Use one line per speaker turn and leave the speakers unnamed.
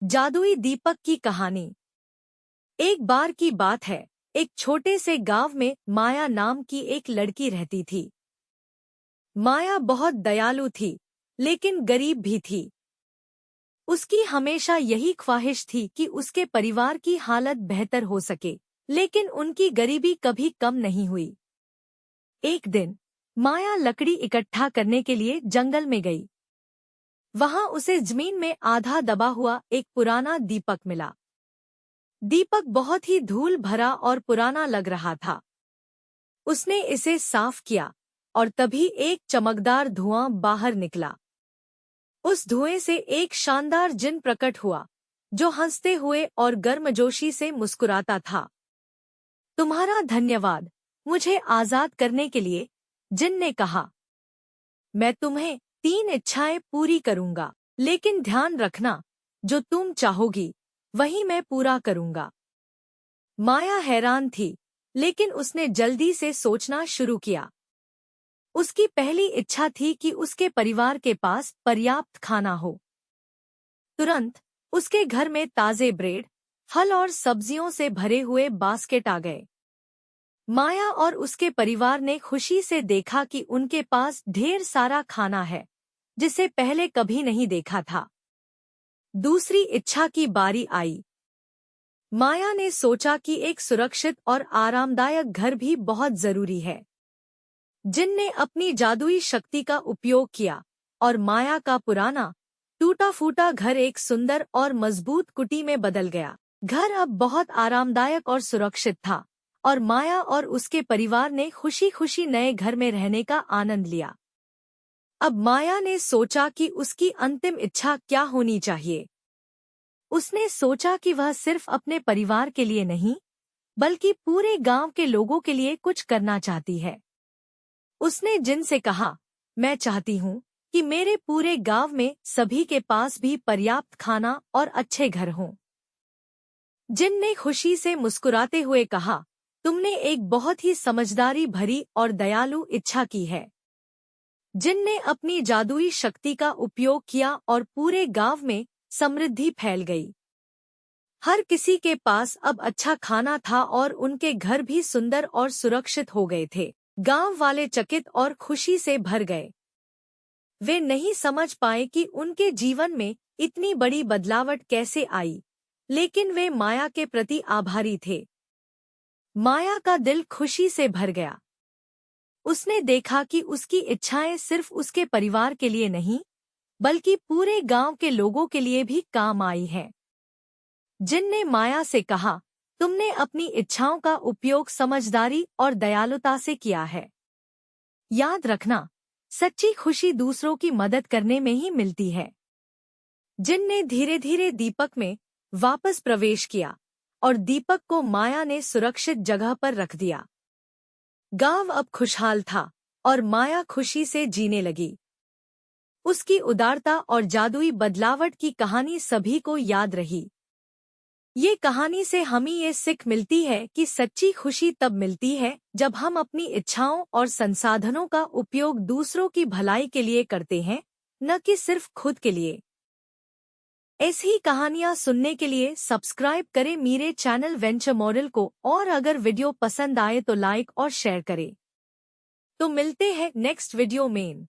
जादुई दीपक की कहानी। एक बार की बात है, एक छोटे से गांव में माया नाम की एक लड़की रहती थी। माया बहुत दयालु थी, लेकिन गरीब भी थी। उसकी हमेशा यही ख्वाहिश थी कि उसके परिवार की हालत बेहतर हो सके, लेकिन उनकी गरीबी कभी कम नहीं हुई। एक दिन माया लकड़ी इकट्ठा करने के लिए जंगल में गई। वहां उसे जमीन में आधा दबा हुआ एक पुराना दीपक मिला। दीपक बहुत ही धूल भरा और पुराना लग रहा था। उसने इसे साफ किया और तभी एक चमकदार धुआं बाहर निकला। उस धुएं से एक शानदार जिन प्रकट हुआ, जो हंसते हुए और गर्मजोशी से मुस्कुराता था। तुम्हारा धन्यवाद, मुझे आजाद करने के लिए, जिन ने कहा। मैं तुम्हें 3 इच्छाएं पूरी करूंगा, लेकिन ध्यान रखना, जो तुम चाहोगी वही मैं पूरा करूंगा। माया हैरान थी, लेकिन उसने जल्दी से सोचना शुरू किया। उसकी पहली इच्छा थी कि उसके परिवार के पास पर्याप्त खाना हो। तुरंत उसके घर में ताजे ब्रेड, फल और सब्जियों से भरे हुए बास्केट आ गए। माया और उसके परिवार ने खुशी से देखा कि उनके पास ढेर सारा खाना है, जिसे पहले कभी नहीं देखा था। दूसरी इच्छा की बारी आई। माया ने सोचा कि एक सुरक्षित और आरामदायक घर भी बहुत जरूरी है। जिन ने अपनी जादुई शक्ति का उपयोग किया और माया का पुराना टूटा-फूटा घर एक सुंदर और मजबूत कुटी में बदल गया। घर अब बहुत आरामदायक और सुरक्षित था और माया और उसके परिवार ने खुशी-खुशी नए घर में रहने का आनंद लिया। अब माया ने सोचा कि उसकी अंतिम इच्छा क्या होनी चाहिए। उसने सोचा कि वह सिर्फ अपने परिवार के लिए नहीं, बल्कि पूरे गांव के लोगों के लिए कुछ करना चाहती है। उसने जिन से कहा, मैं चाहती हूँ कि मेरे पूरे गांव में सभी के पास भी पर्याप्त खाना और अच्छे घर हों। जिन ने खुशी से मुस्कुराते हुए कहा, तुमने एक बहुत ही समझदारी भरी और दयालु इच्छा की है। जिन ने अपनी जादुई शक्ति का उपयोग किया और पूरे गांव में समृद्धि फैल गई। हर किसी के पास अब अच्छा खाना था और उनके घर भी सुंदर और सुरक्षित हो गए थे। गांव वाले चकित और खुशी से भर गए। वे नहीं समझ पाए कि उनके जीवन में इतनी बड़ी बदलावट कैसे आई, लेकिन वे माया के प्रति आभारी थे। माया का दिल खुशी से भर गया। उसने देखा कि उसकी इच्छाएं सिर्फ उसके परिवार के लिए नहीं, बल्कि पूरे गांव के लोगों के लिए भी काम आई हैं। जिन ने माया से कहा, तुमने अपनी इच्छाओं का उपयोग समझदारी और दयालुता से किया है। याद रखना, सच्ची खुशी दूसरों की मदद करने में ही मिलती है। जिन ने धीरे धीरे दीपक में वापस प्रवेश किया और दीपक को माया ने सुरक्षित जगह पर रख दिया। गांव अब खुशहाल था और माया खुशी से जीने लगी। उसकी उदारता और जादुई बदलावट की कहानी सभी को याद रही। ये कहानी से हमें ये सीख मिलती है कि सच्ची खुशी तब मिलती है जब हम अपनी इच्छाओं और संसाधनों का उपयोग दूसरों की भलाई के लिए करते हैं, न कि सिर्फ खुद के लिए। ऐसी कहानियां सुनने के लिए सब्सक्राइब करें मेरे चैनल वेंचर मॉडल को, और अगर वीडियो पसंद आए तो लाइक और शेयर करें। तो मिलते हैं नेक्स्ट वीडियो में।